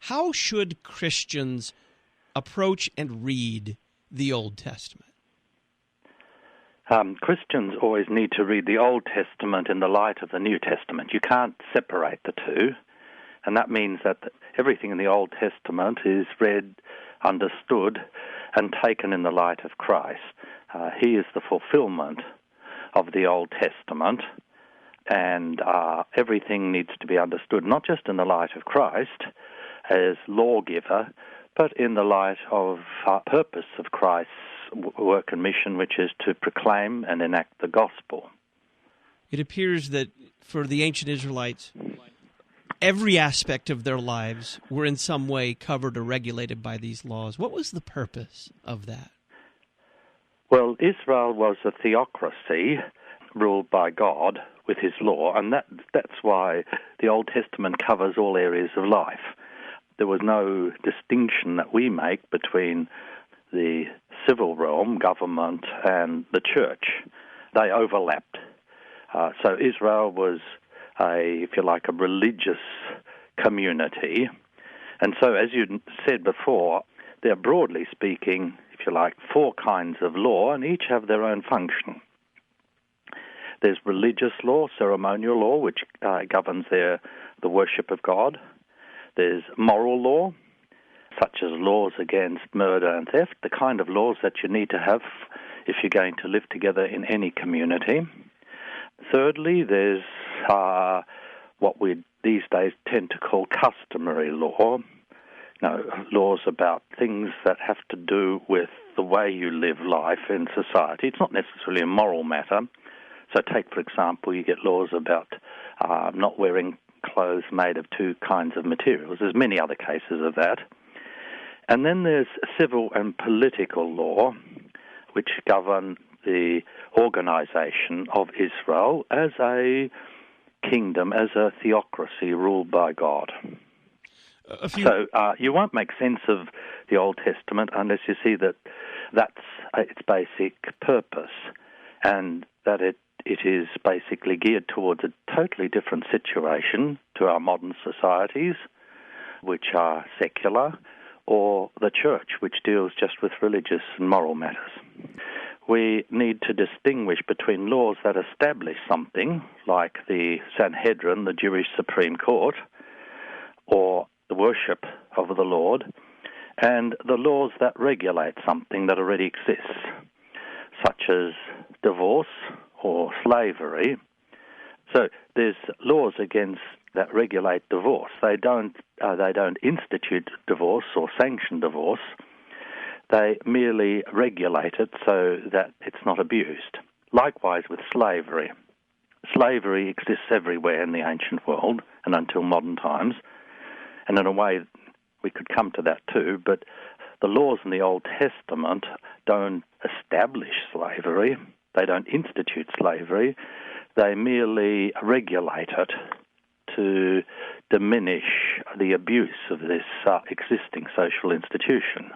How should Christians approach and read the Old Testament? Christians always need to read the Old Testament in the light of the New Testament. You can't separate the two, and that means that everything in the Old Testament is read, understood, and taken in the light of Christ. He is the fulfillment of the Old Testament, and everything needs to be understood not just in the light of Christ as lawgiver, but in the light of purpose of Christ's work and mission, which is to proclaim and enact the gospel. It appears that for the ancient Israelites, every aspect of their lives were in some way covered or regulated by these laws. What was the purpose of that? Well, Israel was a theocracy ruled by God with his law, and that's why the Old Testament covers all areas of life. There was no distinction that we make between the civil realm, government, and the church. They overlapped. So Israel was if you like, a religious community. And so, as you said before, there are broadly speaking, if you like, 4 kinds of law, and each have their own function. There's religious law, ceremonial law, which governs the worship of God. There's moral law, such as laws against murder and theft, the kind of laws that you need to have if you're going to live together in any community. Thirdly, there's what we these days tend to call customary law, laws about things that have to do with the way you live life in society. It's not necessarily a moral matter. So take, for example, you get laws about not wearing clothes made of 2 kinds of materials. There's many other cases of that. And then there's civil and political law, which govern the organization of Israel as a kingdom, as a theocracy ruled by God. So you won't make sense of the Old Testament unless you see that that's its basic purpose, and that it is basically geared towards a totally different situation to our modern societies, which are secular, or the church, which deals just with religious and moral matters. We need to distinguish between laws that establish something, like the Sanhedrin, the Jewish Supreme Court, or the worship of the Lord, and the laws that regulate something that already exists, such as divorce or slavery. So there's laws against that regulate divorce. They don't institute divorce or sanction divorce. They merely regulate it so that it's not abused. Likewise with slavery. Slavery exists everywhere in the ancient world and until modern times. And in a way, we could come to that too, but the laws in the Old Testament don't establish slavery. They don't institute slavery. They merely regulate it to diminish the abuse of this existing social institution.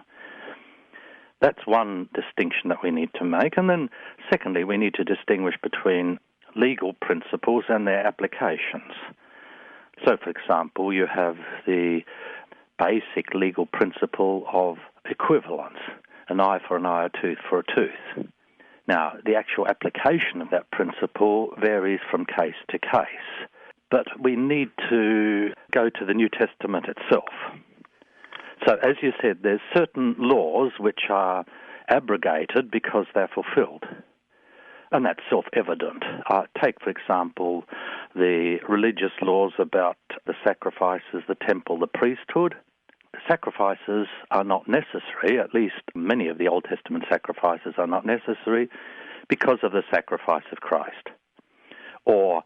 That's one distinction that we need to make. And then, secondly, we need to distinguish between legal principles and their applications. So, for example, you have the basic legal principle of equivalence, an eye for an eye, a tooth for a tooth. Now, the actual application of that principle varies from case to case, but we need to go to the New Testament itself. So, as you said, there's certain laws which are abrogated because they're fulfilled, and that's self-evident. Take, for example, the religious laws about the sacrifices, the temple, the priesthood. Sacrifices are not necessary, at least many of the Old Testament sacrifices are not necessary because of the sacrifice of Christ. Or,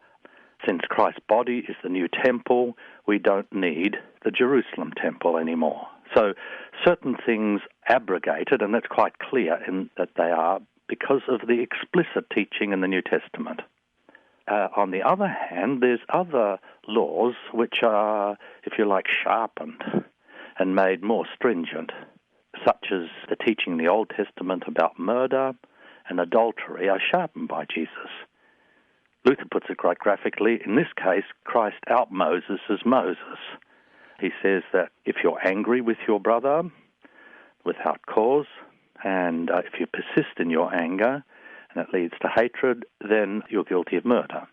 since Christ's body is the new temple, we don't need the Jerusalem temple anymore. So certain things abrogated, and that's quite clear in that they are because of the explicit teaching in the New Testament. On the other hand, there's other laws which are, if you like, sharpened and made more stringent, such as the teaching in the Old Testament about murder and adultery are sharpened by Jesus. Luther puts it quite graphically, in this case, Christ out-Moses as Moses. He says that if you're angry with your brother without cause, and if you persist in your anger, and it leads to hatred, then you're guilty of murder.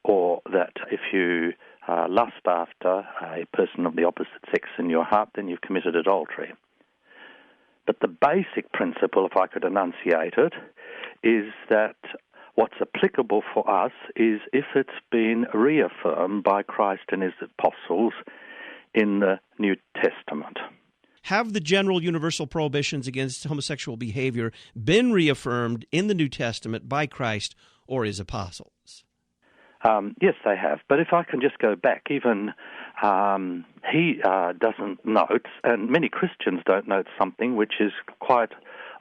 Or that if you lust after a person of the opposite sex in your heart, then you've committed adultery. But the basic principle, if I could enunciate it, is that what's applicable for us is if it's been reaffirmed by Christ and his apostles in the New Testament. Have the general universal prohibitions against homosexual behavior been reaffirmed in the New Testament by Christ or his apostles? Yes, they have. But if I can just go back, even he doesn't note, and many Christians don't note something which is quite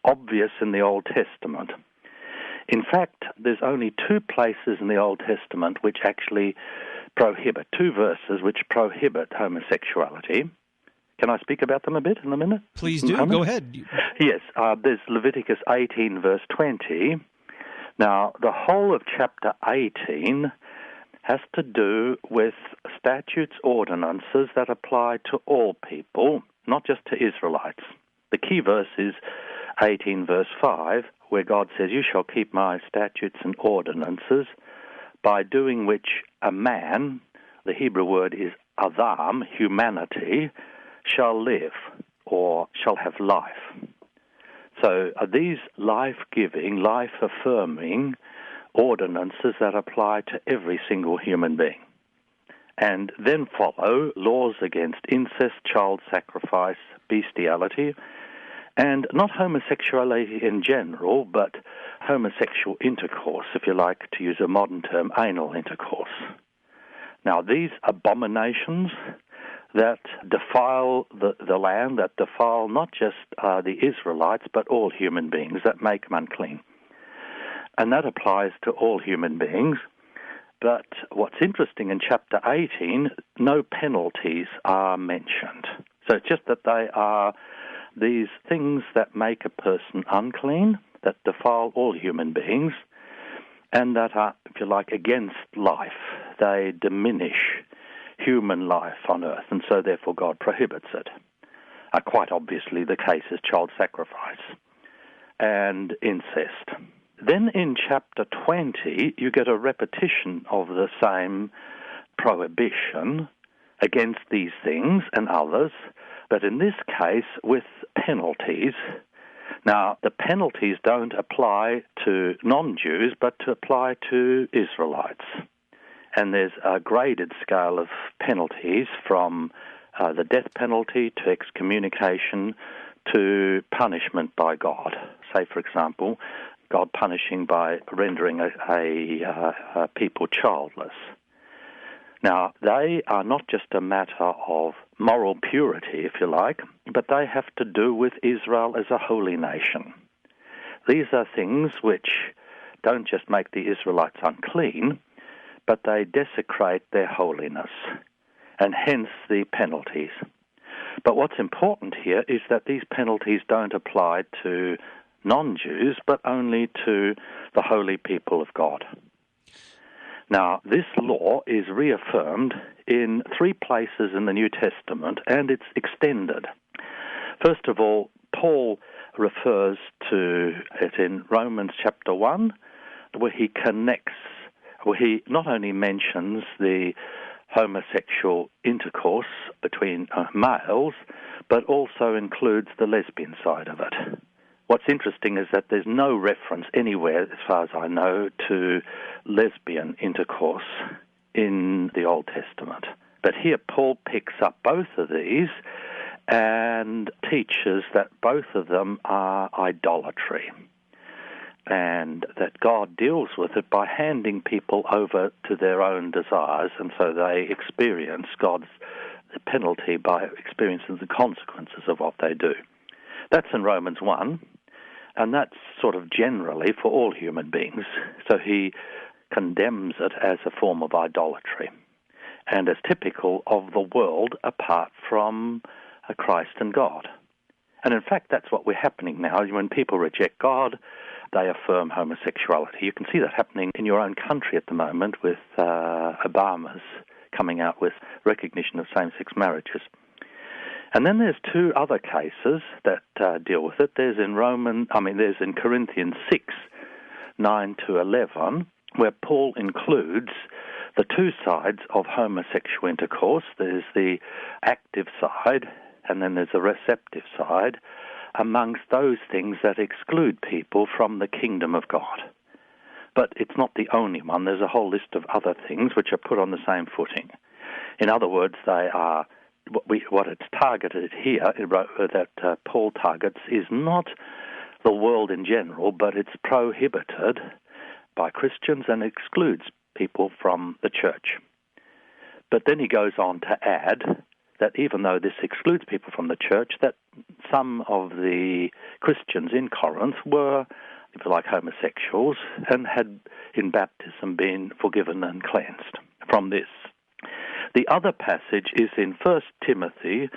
obvious in the Old Testament. In fact, there's only two places in the Old Testament which actually prohibit, two verses which prohibit homosexuality. Can I speak about them a bit in a minute? Please do. Go ahead. Yes, there's Leviticus 18, verse 20. Now, the whole of chapter 18 has to do with statutes, ordinances that apply to all people, not just to Israelites. The key verse is 18, verse 5, where God says, "You shall keep my statutes and ordinances, by doing which a man," the Hebrew word is Adam, humanity, "shall live," or shall have life. So these life-giving, life-affirming ordinances that apply to every single human being. And then follow laws against incest, child sacrifice, bestiality, and not homosexuality in general, but homosexual intercourse, if you like to use a modern term, anal intercourse. Now, these abominations that defile the land, that defile not just the Israelites, but all human beings, that make them unclean. And that applies to all human beings. But what's interesting in chapter 18, no penalties are mentioned. So it's just that they are these things that make a person unclean, that defile all human beings, and that are, if you like, against life. They diminish human life on earth, and so therefore God prohibits it. Quite obviously the case is child sacrifice and incest. Then in chapter 20, you get a repetition of the same prohibition against these things and others, but in this case with penalties. Now, the penalties don't apply to non-Jews, but to apply to Israelites. And there's a graded scale of penalties from the death penalty to excommunication to punishment by God. Say, for example, God punishing by rendering a people childless. Now, they are not just a matter of moral purity, if you like, but they have to do with Israel as a holy nation. These are things which don't just make the Israelites unclean, but they desecrate their holiness, and hence the penalties. But what's important here is that these penalties don't apply to non-Jews, but only to the holy people of God. Now, this law is reaffirmed in three places in the New Testament, and it's extended. First of all, Paul refers to it in Romans chapter 1, where he not only mentions the homosexual intercourse between males, but also includes the lesbian side of it. What's interesting is that there's no reference anywhere, as far as I know, to lesbian intercourse in the Old Testament. But here Paul picks up both of these and teaches that both of them are idolatry, and that God deals with it by handing people over to their own desires, and so they experience God's penalty by experiencing the consequences of what they do. That's in Romans 1, and that's sort of generally for all human beings. So he condemns it as a form of idolatry and as typical of the world apart from Christ and God. And in fact, that's what we're happening now. When people reject God, they affirm homosexuality. You can see that happening in your own country at the moment with Obama's coming out with recognition of same-sex marriages. And then there's two other cases that deal with it. There's in Corinthians 6, 9 to 11, where Paul includes the two sides of homosexual intercourse. There's the active side, and then there's a receptive side, amongst those things that exclude people from the kingdom of God. But it's not the only one. There's a whole list of other things which are put on the same footing. In other words, they are what it's targeted here, that Paul targets, is not the world in general, but it's prohibited by Christians and excludes people from the church. But then he goes on to add that even though this excludes people from the church, that some of the Christians in Corinth were, if you like, homosexuals and had in baptism been forgiven and cleansed from this. The other passage is in 1 Timothy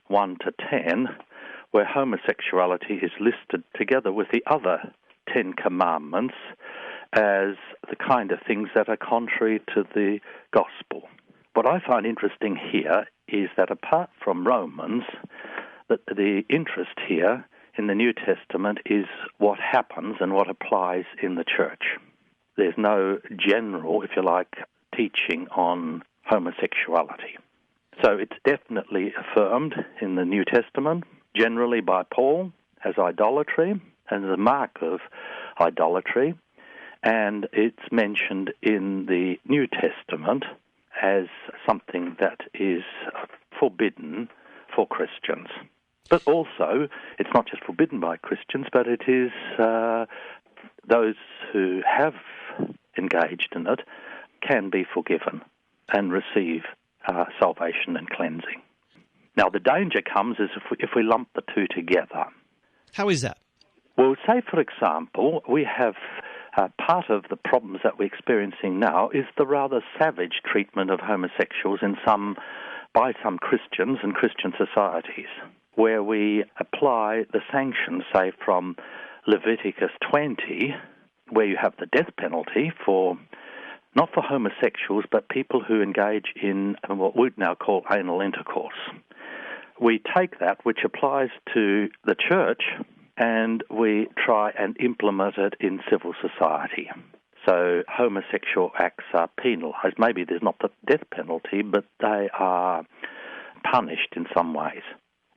1 to 10, where homosexuality is listed together with the other 10 commandments as the kind of things that are contrary to the gospel. What I find interesting here is that apart from Romans, that the interest here in the New Testament is what happens and what applies in the church. There's no general, if you like, teaching on homosexuality. So it's definitely affirmed in the New Testament, generally by Paul, as idolatry, and as a mark of idolatry, and it's mentioned in the New Testament as something that is forbidden for Christians. But also, it's not just forbidden by Christians, but it is those who have engaged in it can be forgiven and receive salvation and cleansing. Now, the danger comes is if we lump the two together. How is that? Well, say, for example, we have part of the problems that we're experiencing now is the rather savage treatment of homosexuals by some Christians and Christian societies, where we apply the sanctions, say, from Leviticus 20, where you have the death penalty not for homosexuals, but people who engage in what we'd now call anal intercourse. We take that, which applies to the church, and we try and implement it in civil society. So homosexual acts are penalized. Maybe there's not the death penalty, but they are punished in some ways.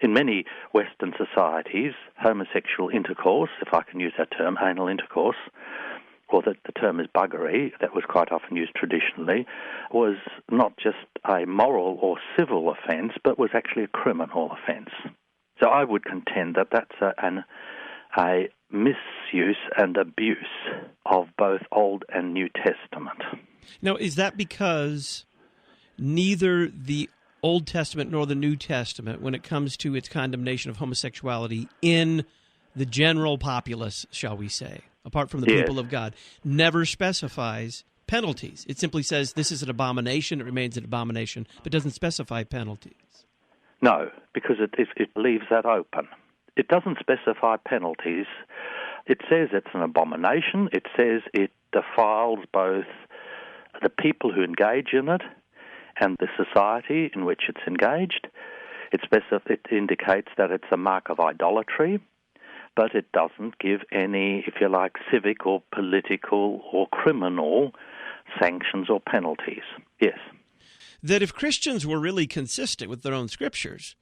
In many Western societies, homosexual intercourse, if I can use that term, anal intercourse, or the term is buggery, that was quite often used traditionally, was not just a moral or civil offence, but was actually a criminal offence. So I would contend that that's a misuse and abuse of both Old and New Testament. Now, is that because neither the Old Testament nor the New Testament, when it comes to its condemnation of homosexuality in the general populace, shall we say, apart from the people of God, never specifies penalties? It simply says this is an abomination, it remains an abomination, but doesn't specify penalties. No, because it leaves that open. It doesn't specify penalties. It says it's an abomination. It says it defiles both the people who engage in it and the society in which it's engaged. It indicates that it's a mark of idolatry, but it doesn't give any, if you like, civic or political or criminal sanctions or penalties. Yes. That if Christians were really consistent with their own scriptures,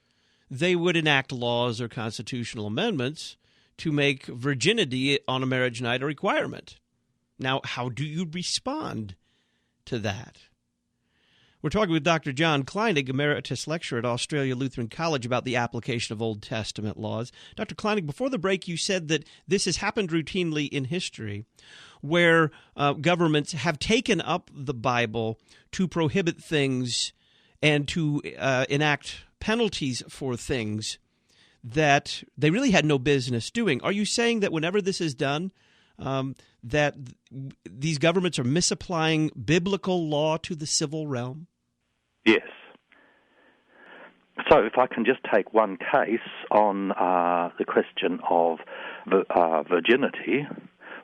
they would enact laws or constitutional amendments to make virginity on a marriage night a requirement. Now, how do you respond to that? We're talking with Dr. John Kleinig, Emeritus Lecturer at Australia Lutheran College, about the application of Old Testament laws. Dr. Kleinig, before the break, you said that this has happened routinely in history, where governments have taken up the Bible to prohibit things and to enact penalties for things that they really had no business doing. Are you saying that whenever this is done, that these governments are misapplying biblical law to the civil realm? Yes. So if I can just take one case on the question of virginity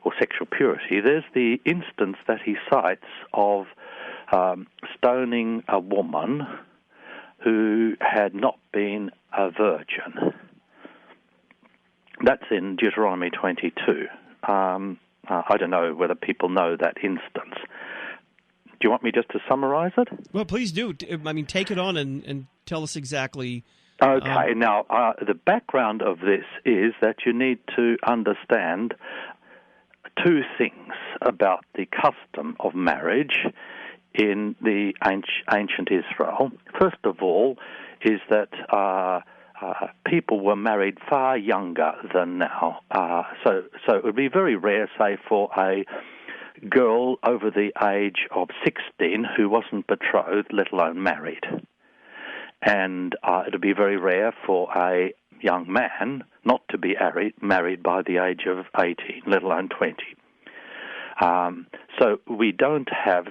or sexual purity, there's the instance that he cites of stoning a woman who had not been a virgin. That's in Deuteronomy 22. I don't know whether people know that instance. Do you want me just to summarize it? Well, please do. I mean, take it on and tell us exactly. Okay. Now, the background of this is that you need to understand two things about the custom of marriage in the ancient Israel. First of all, is that people were married far younger than now. So it would be very rare, say, for a girl over the age of 16 who wasn't betrothed, let alone married. And it would be very rare for a young man not to be married by the age of 18, let alone 20. So we don't have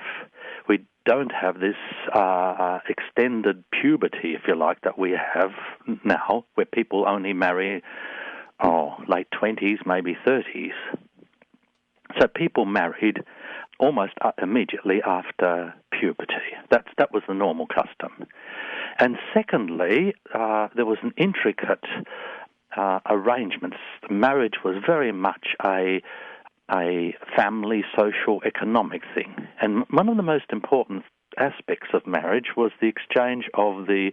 this extended puberty, if you like, that we have now, where people only marry late 20s, maybe 30s. So people married almost immediately after puberty. That was the normal custom. And secondly, there was an intricate arrangement. Marriage was very much a family, social, economic thing. And one of the most important aspects of marriage was the exchange of the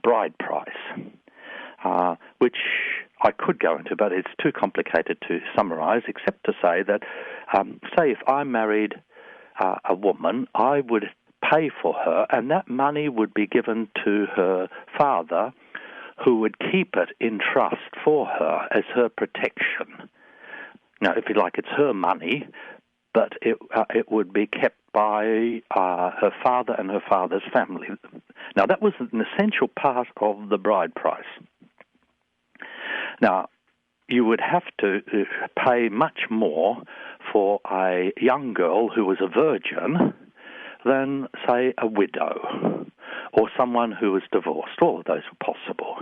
bride price, which I could go into, but it's too complicated to summarize, except to say that, say if I married a woman, I would pay for her, and that money would be given to her father, who would keep it in trust for her as her protection. Now, if you like, it's her money, but it would be kept by her father and her father's family. Now, that was an essential part of the bride price. Now, you would have to pay much more for a young girl who was a virgin than, say, a widow or someone who was divorced. All of those were possible.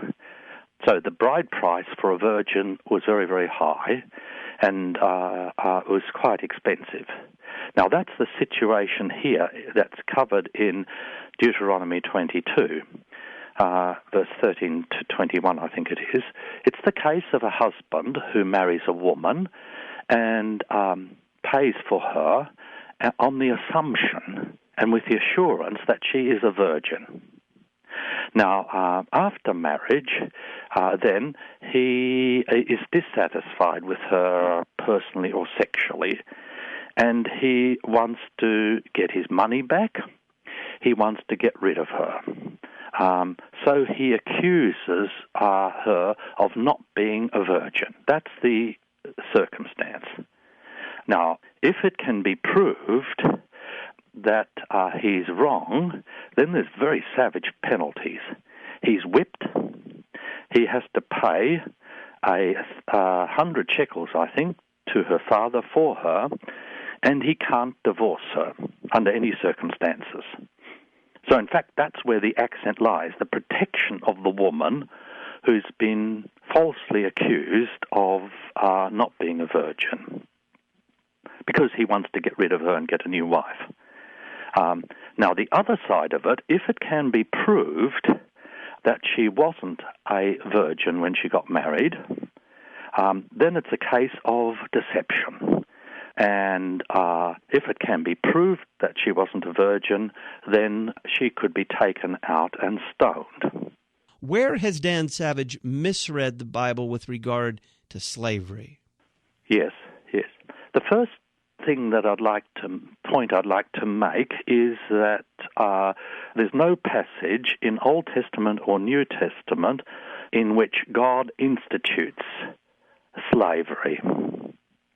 So the bride price for a virgin was very, very high, and it was quite expensive. Now, that's the situation here that's covered in Deuteronomy 22, verse 13 to 21, I think it is. It's the case of a husband who marries a woman and pays for her on the assumption and with the assurance that she is a virgin. Now, after marriage, then he is dissatisfied with her personally or sexually, and he wants to get his money back. He wants to get rid of her. So he accuses her of not being a virgin. That's the circumstance. Now, if it can be proved that he's wrong, then there's very savage penalties. He's whipped. He has to pay 100 shekels, I think, to her father for her, and he can't divorce her under any circumstances. So, in fact, that's where the accent lies, the protection of the woman who's been falsely accused of not being a virgin, because he wants to get rid of her and get a new wife. Now, the other side of it, if it can be proved that she wasn't a virgin when she got married, then it's a case of deception. And if it can be proved that she wasn't a virgin, then she could be taken out and stoned. Where has Dan Savage misread the Bible with regard to slavery? Yes. The first thing that I'd like to make is that there's no passage in Old Testament or New Testament in which God institutes slavery.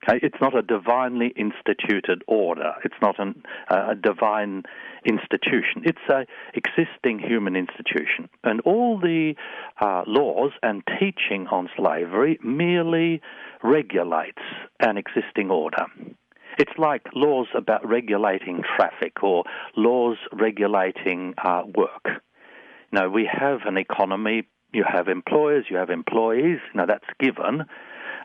Okay? It's not a divinely instituted order. It's not a divine institution. It's an existing human institution. And all the laws and teaching on slavery merely regulates an existing order. It's like laws about regulating traffic or laws regulating work. Now, we have an economy. You have employers, you have employees. Now, that's given.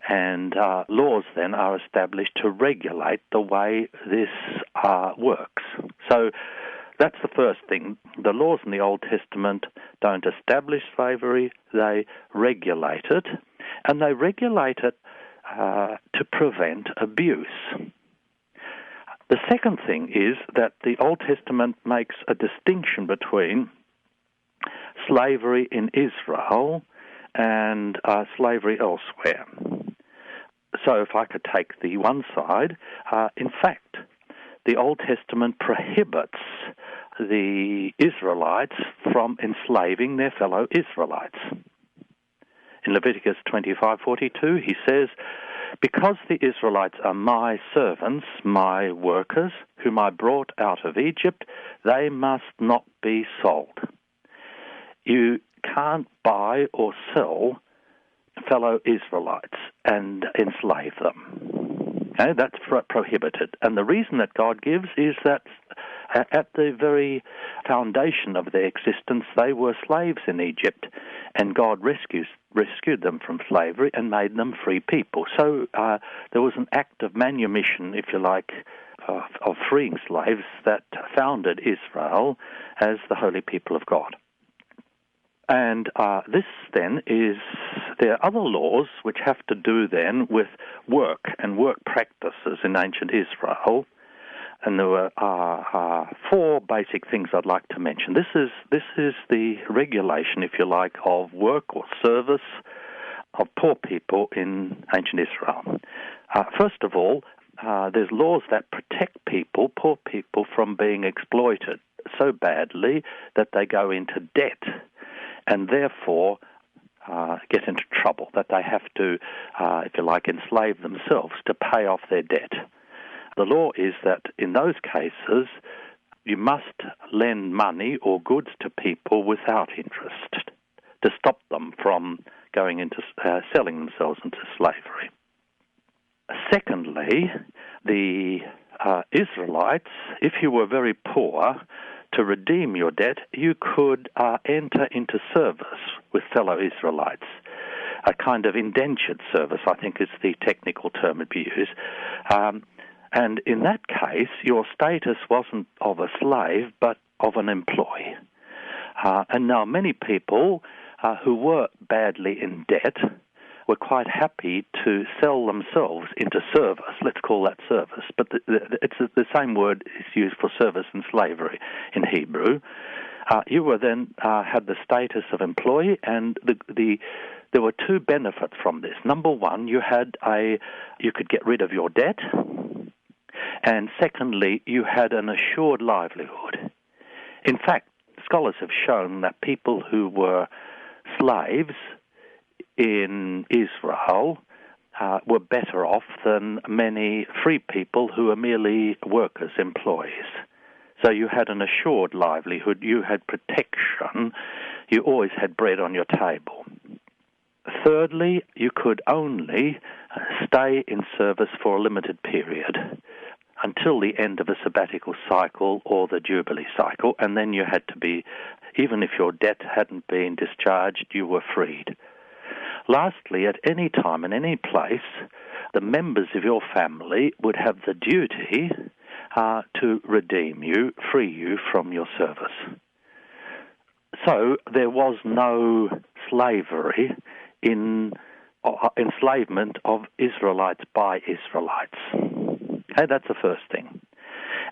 And laws then are established to regulate the way this works. So that's the first thing. The laws in the Old Testament don't establish slavery, they regulate it, and they regulate it to prevent abuse. The second thing is that the Old Testament makes a distinction between slavery in Israel and slavery elsewhere. So if I could take the one side, in fact, the Old Testament prohibits the Israelites from enslaving their fellow Israelites. In Leviticus 25:42, he says, "Because the Israelites are my servants, my workers, whom I brought out of Egypt, they must not be sold." You can't buy or sell fellow Israelites and enslave them. Okay, that's prohibited. And the reason that God gives is that at the very foundation of their existence, they were slaves in Egypt, and God rescued them from slavery and made them free people. So there was an act of manumission, if you like, of freeing slaves that founded Israel as the holy people of God. And this then there are other laws which have to do then with work and work practices in ancient Israel. And there were four basic things I'd like to mention. This is the regulation, if you like, of work or service of poor people in ancient Israel. First of all, there's laws that protect poor people, from being exploited so badly that they go into debt and therefore get into trouble, that they have to, if you like, enslave themselves to pay off their debt. The law is that in those cases, you must lend money or goods to people without interest to stop them from going into selling themselves into slavery. Secondly, the Israelites, if you were very poor, to redeem your debt, you could enter into service with fellow Israelites. A kind of indentured service, I think is the technical term would be used. And in that case, your status wasn't of a slave, but of an employee. And now many people who were badly in debt were quite happy to sell themselves into service. Let's call that service. But it's the same word is used for service and slavery in Hebrew. You were then had the status of employee, and there were two benefits from this. Number one, you could get rid of your debt, and secondly, you had an assured livelihood. In fact, scholars have shown that people who were slaves in Israel were better off than many free people who were merely workers, employees. So you had an assured livelihood, you had protection, you always had bread on your table. Thirdly, you could only stay in service for a limited period until the end of a sabbatical cycle or the Jubilee cycle, and then you had to be, even if your debt hadn't been discharged, you were freed. Lastly, at any time and any place, the members of your family would have the duty to redeem you, free you from your service. So there was no slavery in enslavement of Israelites by Israelites. Okay, that's the first thing.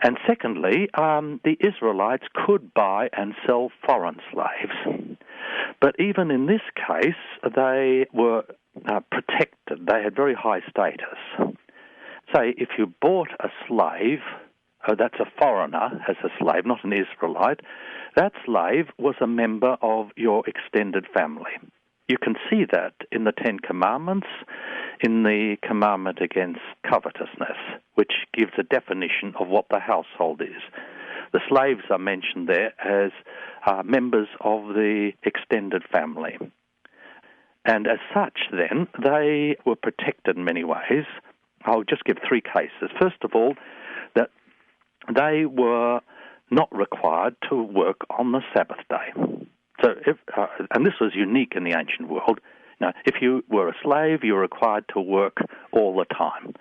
And secondly, the Israelites could buy and sell foreign slaves. But even in this case, they were protected. They had very high status. Say, if you bought a slave, that's a foreigner as a slave, not an Israelite, that slave was a member of your extended family. You can see that in the Ten Commandments, in the commandment against covetousness, which gives a definition of what the household is. The slaves are mentioned there as members of the extended family. And as such, then, they were protected in many ways. I'll just give three cases. First of all, that they were not required to work on the Sabbath day. So, and this was unique in the ancient world. Now, if you were a slave, you were required to work all the time.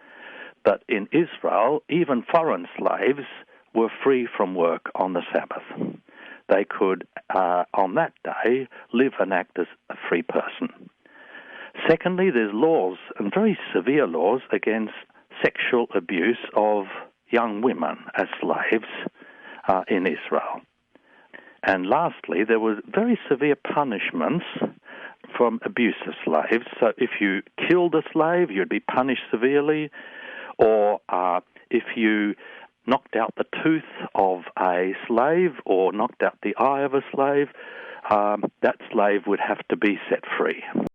But in Israel, even foreign slaves were free from work on the Sabbath. They could, on that day, live and act as a free person. Secondly, there's laws, and very severe laws, against sexual abuse of young women as slaves in Israel. And lastly, there were very severe punishments from abuse of slaves. So if you killed a slave, you'd be punished severely, or if you knocked out the tooth of a slave or knocked out the eye of a slave, that slave would have to be set free.